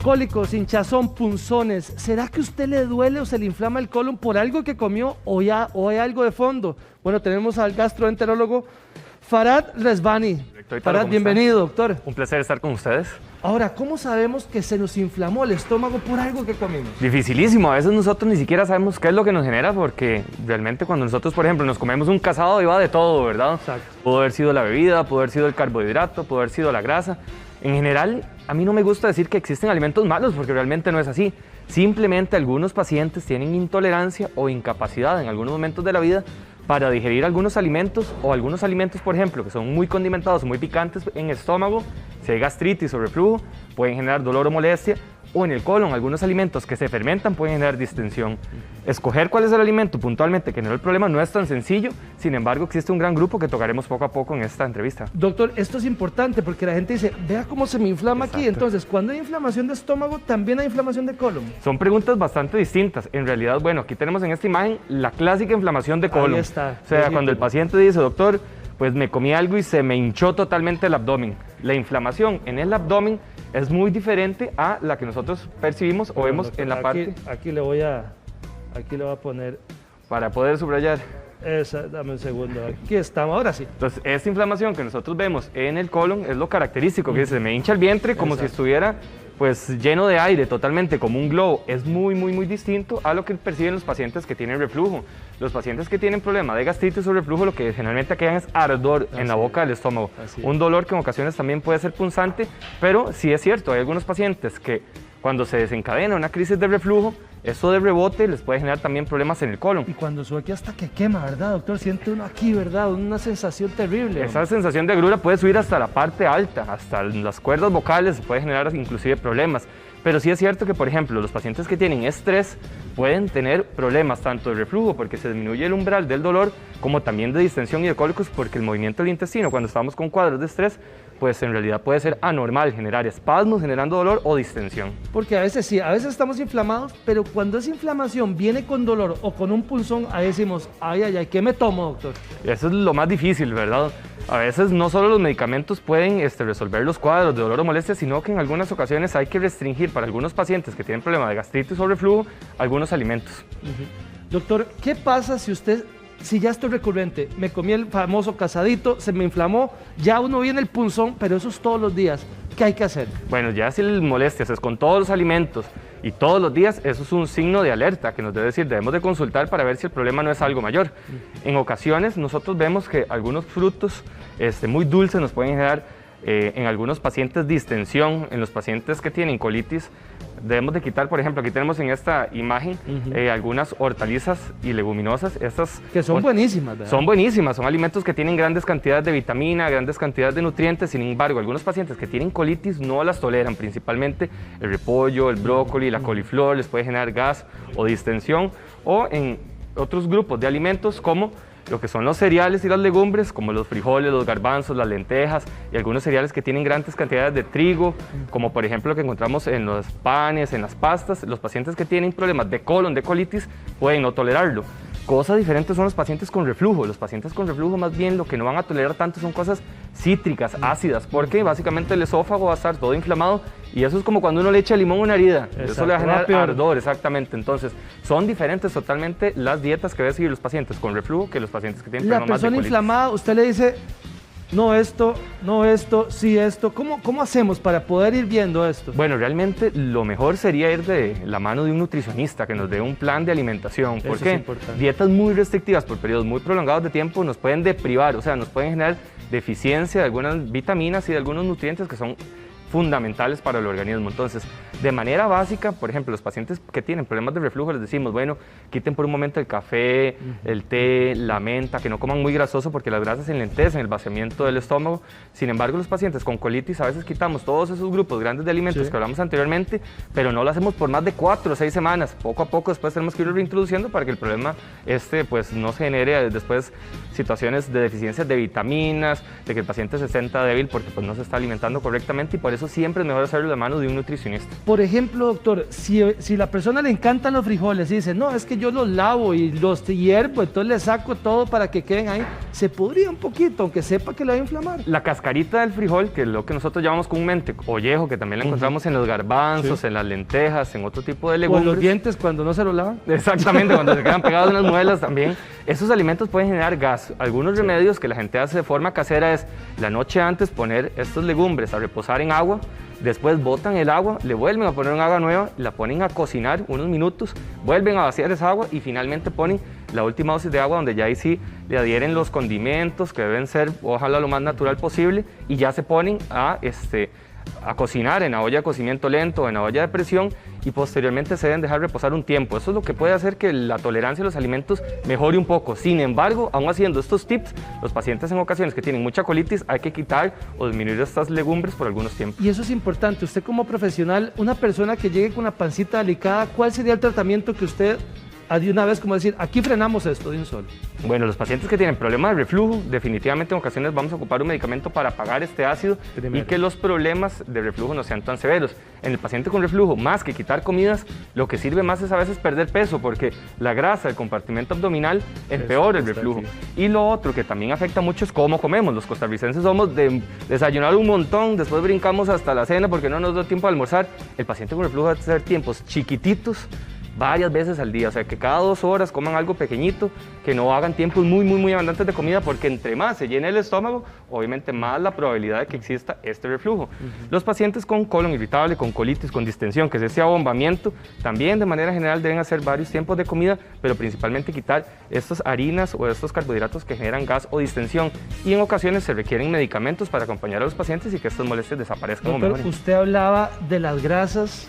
cólicos, hinchazón, punzones. ¿Será que a usted le duele o se le inflama el colon por algo que comió o hay algo de fondo? Bueno, tenemos al gastroenterólogo Farad Rezvani. Farad, bienvenido, doctor. Un placer estar con ustedes. Ahora, ¿cómo sabemos que se nos inflamó el estómago por algo que comimos? Dificilísimo, a veces nosotros ni siquiera sabemos qué es lo que nos genera, porque realmente cuando nosotros, por ejemplo, nos comemos un casado, iba de todo, ¿verdad? Exacto. Pudo haber sido la bebida, pudo haber sido el carbohidrato, pudo haber sido la grasa. En general, a mí no me gusta decir que existen alimentos malos, porque realmente no es así. Simplemente algunos pacientes tienen intolerancia o incapacidad en algunos momentos de la vida para digerir algunos alimentos, o algunos alimentos, por ejemplo, que son muy condimentados o muy picantes en el estómago. Si hay gastritis o reflujo, pueden generar dolor o molestia, o en el colon, algunos alimentos que se fermentan pueden generar distensión. Escoger cuál es el alimento puntualmente que generó el problema no es tan sencillo, sin embargo existe un gran grupo que tocaremos poco a poco en esta entrevista. Doctor, esto es importante porque la gente dice, vea cómo se me inflama aquí. Entonces, cuando hay inflamación de estómago, también hay inflamación de colon. Son preguntas bastante distintas. En realidad, bueno, aquí tenemos en esta imagen la clásica inflamación de colon. Ahí está. O sea, cuando el paciente dice, doctor, pues me comí algo y se me hinchó totalmente el abdomen. La inflamación en el abdomen es muy diferente a la que nosotros percibimos o vemos en la parte... Aquí le voy a poner... Para poder subrayar. Dame un segundo, aquí estamos, ahora sí. Entonces, esta inflamación que nosotros vemos en el colon es lo característico, que se me hincha el vientre como si estuviera pues lleno de aire, totalmente como un globo. Es muy distinto a lo que perciben los pacientes que tienen reflujo. Los pacientes que tienen problema de gastritis o reflujo, lo que generalmente quedan es ardor en la boca del estómago. Un dolor que en ocasiones también puede ser punzante, pero sí es cierto, hay algunos pacientes que cuando se desencadena una crisis de reflujo, eso de rebote les puede generar también problemas en el colon. Y cuando sube aquí hasta que quema, ¿verdad, doctor? Siente uno aquí, ¿verdad? Una sensación terrible. Esa sensación de agrura puede subir hasta la parte alta, hasta las cuerdas vocales, puede generar inclusive problemas. Pero sí es cierto que, por ejemplo, los pacientes que tienen estrés pueden tener problemas tanto de reflujo porque se disminuye el umbral del dolor, como también de distensión y de cólicos porque el movimiento del intestino cuando estamos con cuadros de estrés, pues en realidad puede ser anormal, generar espasmos, generando dolor o distensión. Porque a veces sí, a veces estamos inflamados, pero cuando esa inflamación viene con dolor o con un punzón, ahí decimos, ay, ¿qué me tomo, doctor? Eso es lo más difícil, ¿verdad? A veces no solo los medicamentos pueden resolver los cuadros de dolor o molestia, sino que en algunas ocasiones hay que restringir para algunos pacientes que tienen problemas de gastritis o reflujo algunos alimentos. Doctor, ¿qué pasa si ya estoy recurrente? Me comí el famoso casadito, se me inflamó, ya uno viene el punzón, pero eso es todos los días. ¿Qué hay que hacer? Bueno, ya si el molestias es con todos los alimentos y todos los días, eso es un signo de alerta que nos debe decir, debemos de consultar para ver si el problema no es algo mayor. En ocasiones nosotros vemos que algunos frutos muy dulces nos pueden generar en algunos pacientes distensión, en los pacientes que tienen colitis. Debemos de quitar, por ejemplo, aquí tenemos en esta imagen algunas hortalizas y leguminosas. Estas que son buenísimas, ¿verdad? Son buenísimas, son alimentos que tienen grandes cantidades de vitamina, grandes cantidades de nutrientes. Sin embargo, algunos pacientes que tienen colitis no las toleran, principalmente el repollo, el brócoli, la coliflor, les puede generar gas o distensión. O en otros grupos de alimentos como lo que son los cereales y las legumbres, como los frijoles, los garbanzos, las lentejas y algunos cereales que tienen grandes cantidades de trigo, como por ejemplo lo que encontramos en los panes, en las pastas. Los pacientes que tienen problemas de colon, de colitis, pueden no tolerarlo. Cosas diferentes son los pacientes con reflujo. Los pacientes con reflujo más bien lo que no van a tolerar tanto son cosas cítricas, ácidas, porque básicamente el esófago va a estar todo inflamado y eso es como cuando uno le echa limón a una herida. Exacto, eso le va a generar ardor, exactamente. Entonces, son diferentes totalmente las dietas que deben seguir los pacientes con reflujo que los pacientes que tienen problemas de colitis. La persona inflamada, usted le dice, no esto, sí esto. ¿Cómo hacemos para poder ir viendo esto? Bueno, realmente lo mejor sería ir de la mano de un nutricionista que nos dé un plan de alimentación. ¿Por qué? Dietas muy restrictivas por periodos muy prolongados de tiempo nos pueden deprivar, o sea, nos pueden generar deficiencia de algunas vitaminas y de algunos nutrientes que son fundamentales para el organismo. Entonces, de manera básica, por ejemplo, los pacientes que tienen problemas de reflujo les decimos, bueno, quiten por un momento el café, el té, la menta, que no coman muy grasoso porque las grasas enlentecen el vaciamiento del estómago. Sin embargo, los pacientes con colitis a veces quitamos todos esos grupos grandes de alimentos que hablamos anteriormente, pero no lo hacemos por más de 4 o 6 semanas. Poco a poco después tenemos que irlo reintroduciendo para que el problema pues no se genere después situaciones de deficiencias de vitaminas, de que el paciente se sienta débil porque pues no se está alimentando correctamente, y por eso eso siempre es mejor hacerlo de la mano de un nutricionista. Por ejemplo, doctor, si la persona le encantan los frijoles y dice, no, es que yo los lavo y los hiervo, entonces le saco todo para que queden ahí, se podría un poquito, aunque sepa que le va a inflamar. La cascarita del frijol, que es lo que nosotros llamamos comúnmente ollejo, que también la encontramos en los garbanzos, en las lentejas, en otro tipo de legumbres. O en los dientes cuando no se los lavan. Exactamente, cuando se quedan pegados en las muelas también. Esos alimentos pueden generar gas. Algunos remedios que la gente hace de forma casera es la noche antes poner estos legumbres a reposar en agua, después botan el agua, le vuelven a poner un agua nueva, la ponen a cocinar unos minutos, vuelven a vaciar esa agua y finalmente ponen la última dosis de agua donde ya ahí sí le adhieren los condimentos que deben ser, ojalá lo más natural posible, y ya se ponen a cocinar en la olla de cocimiento lento o en la olla de presión y posteriormente se deben dejar reposar un tiempo. Eso es lo que puede hacer que la tolerancia a los alimentos mejore un poco. Sin embargo, aún haciendo estos tips, los pacientes en ocasiones que tienen mucha colitis hay que quitar o disminuir estas legumbres por algunos tiempos. Y eso es importante. Usted como profesional, una persona que llegue con la pancita delicada, ¿cuál sería el tratamiento que usted de una vez, como decir, aquí frenamos esto de un solo? Bueno, los pacientes que tienen problemas de reflujo, definitivamente en ocasiones vamos a ocupar un medicamento para apagar este ácido y que los problemas de reflujo no sean tan severos. En el paciente con reflujo, más que quitar comidas, lo que sirve más es a veces perder peso, porque la grasa del compartimento abdominal empeora el reflujo. Y lo otro que también afecta mucho es cómo comemos. Los costarricenses somos de desayunar un montón, después brincamos hasta la cena porque no nos da tiempo de almorzar. El paciente con reflujo debe hacer tiempos chiquititos, varias veces al día, o sea que cada 2 horas coman algo pequeñito, que no hagan tiempos muy abundantes de comida, porque entre más se llene el estómago, obviamente más la probabilidad de que exista este reflujo. Los pacientes con colon irritable, con colitis, con distensión, que es ese abombamiento, también de manera general deben hacer varios tiempos de comida, pero principalmente quitar estas harinas o estos carbohidratos que generan gas o distensión, y en ocasiones se requieren medicamentos para acompañar a los pacientes y que estas molestias desaparezcan. Doctor, usted hablaba de las grasas,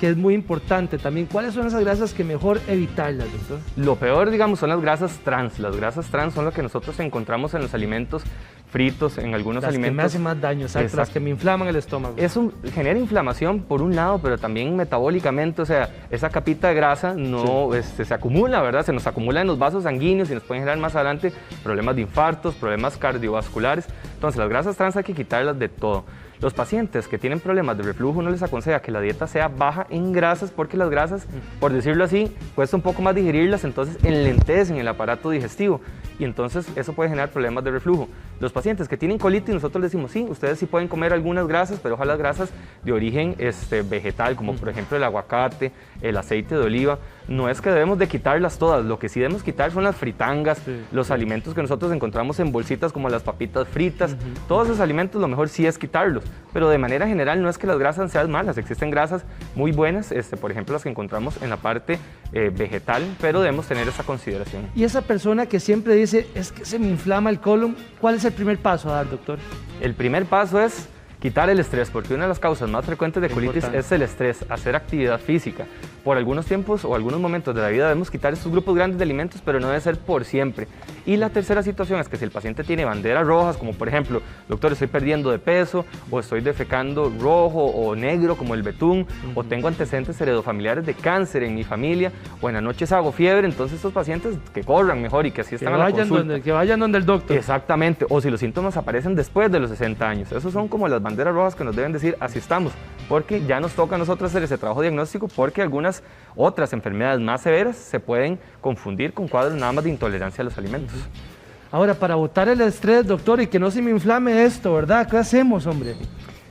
que es muy importante también. ¿Cuáles son esas grasas que mejor evitarlas, doctor? Lo peor, digamos, son las grasas trans. Las grasas trans son lo que nosotros encontramos en los alimentos fritos, en algunos alimentos. Las que me hacen más daño, exacto, las que me inflaman el estómago. Eso genera inflamación por un lado, pero también metabólicamente, o sea, esa capita de grasa no se acumula, ¿verdad? Se nos acumula en los vasos sanguíneos y nos pueden generar más adelante problemas de infartos, problemas cardiovasculares. Entonces, las grasas trans hay que quitarlas de todo. Los pacientes que tienen problemas de reflujo no les aconseja que la dieta sea baja en grasas, porque las grasas, por decirlo así, cuesta un poco más digerirlas, entonces enlentecen el aparato digestivo y entonces eso puede generar problemas de reflujo. Los pacientes que tienen colitis, nosotros les decimos, sí, ustedes sí pueden comer algunas grasas, pero ojalá grasas de origen vegetal, como por ejemplo el aguacate, el aceite de oliva. No es que debemos de quitarlas todas, lo que sí debemos quitar son las fritangas, los alimentos que nosotros encontramos en bolsitas como las papitas fritas, todos esos alimentos lo mejor sí es quitarlos, pero de manera general no es que las grasas sean malas, existen grasas muy buenas, por ejemplo las que encontramos en la parte vegetal, pero debemos tener esa consideración. Y esa persona que siempre dice, es que se me inflama el colon, ¿cuál es el primer paso a dar, doctor? El primer paso es quitar el estrés, porque una de las causas más frecuentes de colitis es el estrés, hacer actividad física. Por algunos tiempos o algunos momentos de la vida debemos quitar estos grupos grandes de alimentos, pero no debe ser por siempre. Y la tercera situación es que si el paciente tiene banderas rojas, como por ejemplo, doctor, estoy perdiendo de peso, o estoy defecando rojo o negro como el betún, o tengo antecedentes heredofamiliares de cáncer en mi familia, o en las noches hago fiebre, entonces estos pacientes que corran mejor y que así están a la consulta. Que vayan donde el doctor. Exactamente, o si los síntomas aparecen después de los 60 años. Esos son como las banderas rojas que nos deben decir, así estamos, porque ya nos toca a nosotros hacer ese trabajo diagnóstico, porque algunas otras enfermedades más severas se pueden confundir con cuadros nada más de intolerancia a los alimentos. Ahora, para botar el estrés, doctor, y que no se me inflame esto, ¿verdad? ¿Qué hacemos, hombre?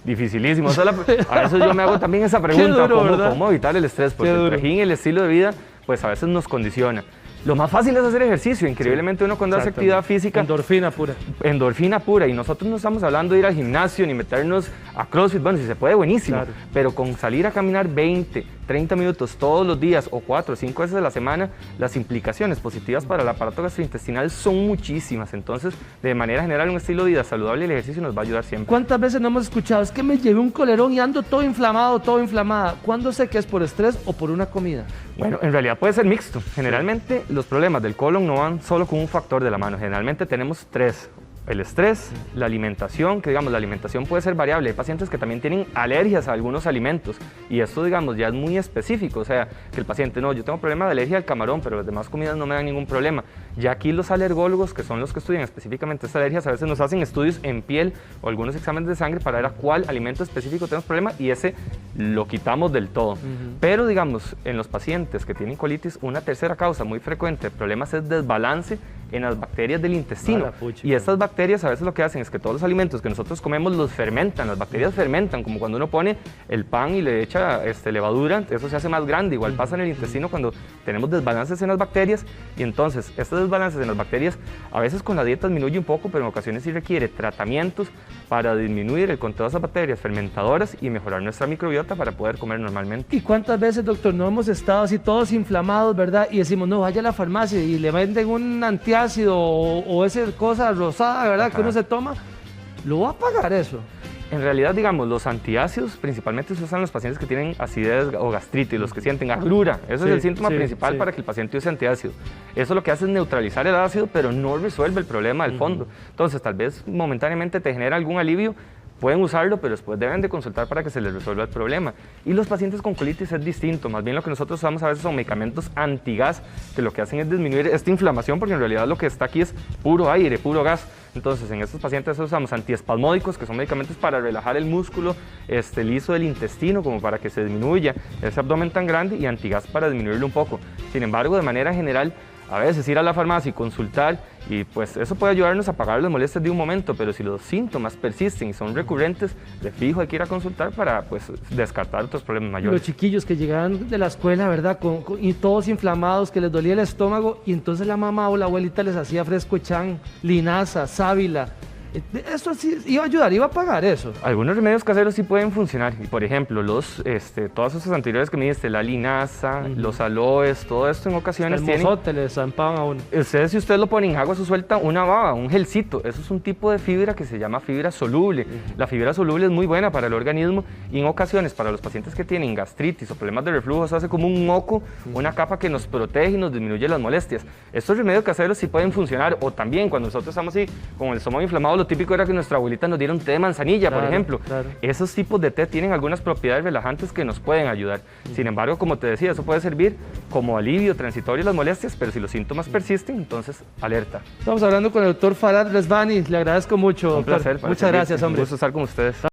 Dificilísimo. A veces yo me hago también esa pregunta, ¿cómo evitar el estrés? Porque el trajín y el estilo de vida, pues a veces nos condiciona. Lo más fácil es hacer ejercicio, increíblemente uno cuando hace actividad física... Endorfina pura. Endorfina pura, y nosotros no estamos hablando de ir al gimnasio ni meternos a CrossFit, bueno, si se puede, buenísimo, pero con salir a caminar 20, 30 minutos todos los días o 4 o 5 veces a la semana, las implicaciones positivas para el aparato gastrointestinal son muchísimas, entonces de manera general un estilo de vida saludable y el ejercicio nos va a ayudar siempre. ¿Cuántas veces no hemos escuchado? Es que me llevé un colerón y ando todo inflamado, todo inflamada. ¿Cuándo sé que es por estrés o por una comida? Bueno, en realidad puede ser mixto. Generalmente los problemas del colon no van solo con un factor de la mano. Generalmente tenemos 3. El estrés, la alimentación, que digamos la alimentación puede ser variable. Hay pacientes que también tienen alergias a algunos alimentos y esto digamos ya es muy específico. O sea, que el paciente, no, yo tengo problema de alergia al camarón, pero las demás comidas no me dan ningún problema. Ya aquí los alergólogos, que son los que estudian específicamente estas alergias, a veces nos hacen estudios en piel o algunos exámenes de sangre para ver a cuál alimento específico tenemos problema y ese lo quitamos del todo. Pero digamos, en los pacientes que tienen colitis, una tercera causa muy frecuente de problemas es desbalance en las bacterias del intestino. Y estas bacterias a veces lo que hacen es que todos los alimentos que nosotros comemos los fermentan, las bacterias fermentan, como cuando uno pone el pan y le echa levadura, eso se hace más grande. Igual pasa en el intestino cuando tenemos desbalances en las bacterias, y entonces estos desbalances en las bacterias a veces con la dieta disminuye un poco, pero en ocasiones sí requiere tratamientos para disminuir el conteo de esas bacterias fermentadoras y mejorar nuestra microbiota para poder comer normalmente. ¿Y cuántas veces, doctor, no hemos estado así todos inflamados, verdad? Y decimos, no, vaya a la farmacia y le venden un antiácido o esa cosa rosada, ¿verdad? Ajá. Que uno se toma, ¿lo va a pagar eso? En realidad, digamos, los antiácidos principalmente se usan en los pacientes que tienen acidez o gastritis, los que sienten agrura. Ese es el síntoma principal para que el paciente use antiácido. Eso lo que hace es neutralizar el ácido, pero no resuelve el problema del fondo. Entonces, tal vez momentáneamente te genera algún alivio, pueden usarlo, pero después deben de consultar para que se les resuelva el problema. Y los pacientes con colitis es distinto, más bien lo que nosotros usamos a veces son medicamentos antigas, que lo que hacen es disminuir esta inflamación, porque en realidad lo que está aquí es puro aire, puro gas. Entonces, en estos pacientes usamos antiespasmódicos, que son medicamentos para relajar el músculo liso del intestino, como para que se disminuya ese abdomen tan grande, y antigas para disminuirlo un poco. Sin embargo, de manera general, a veces ir a la farmacia y consultar, y pues eso puede ayudarnos a pagar las molestias de un momento, pero si los síntomas persisten y son recurrentes, de fijo hay que ir a consultar para pues descartar otros problemas mayores. Los chiquillos que llegaban de la escuela, ¿verdad? Y todos inflamados, que les dolía el estómago, y entonces la mamá o la abuelita les hacía fresco echan, linaza, sábila. Eso sí iba a ayudar, iba a pagar eso. Algunos remedios caseros sí pueden funcionar. Y por ejemplo, todos esos anteriores que me dijiste, la linaza, los aloes, todo esto en ocasiones el mozote le zampaban a uno. Si usted lo pone en agua, eso suelta una baba, un gelcito. Eso es un tipo de fibra que se llama fibra soluble. La fibra soluble es muy buena para el organismo, y en ocasiones para los pacientes que tienen gastritis o problemas de reflujo, eso hace como un moco, una capa que nos protege y nos disminuye las molestias. Estos remedios caseros sí pueden funcionar. O también cuando nosotros estamos así con el estómago inflamado, lo típico era que nuestra abuelita nos diera un té de manzanilla, por ejemplo. Esos tipos de té tienen algunas propiedades relajantes que nos pueden ayudar. Sin embargo, como te decía, eso puede servir como alivio transitorio a las molestias, pero si los síntomas persisten, entonces alerta. Estamos hablando con el doctor Farad Rezvani, le agradezco mucho. Un placer. Muchas gracias, hombre. Un gusto estar con ustedes.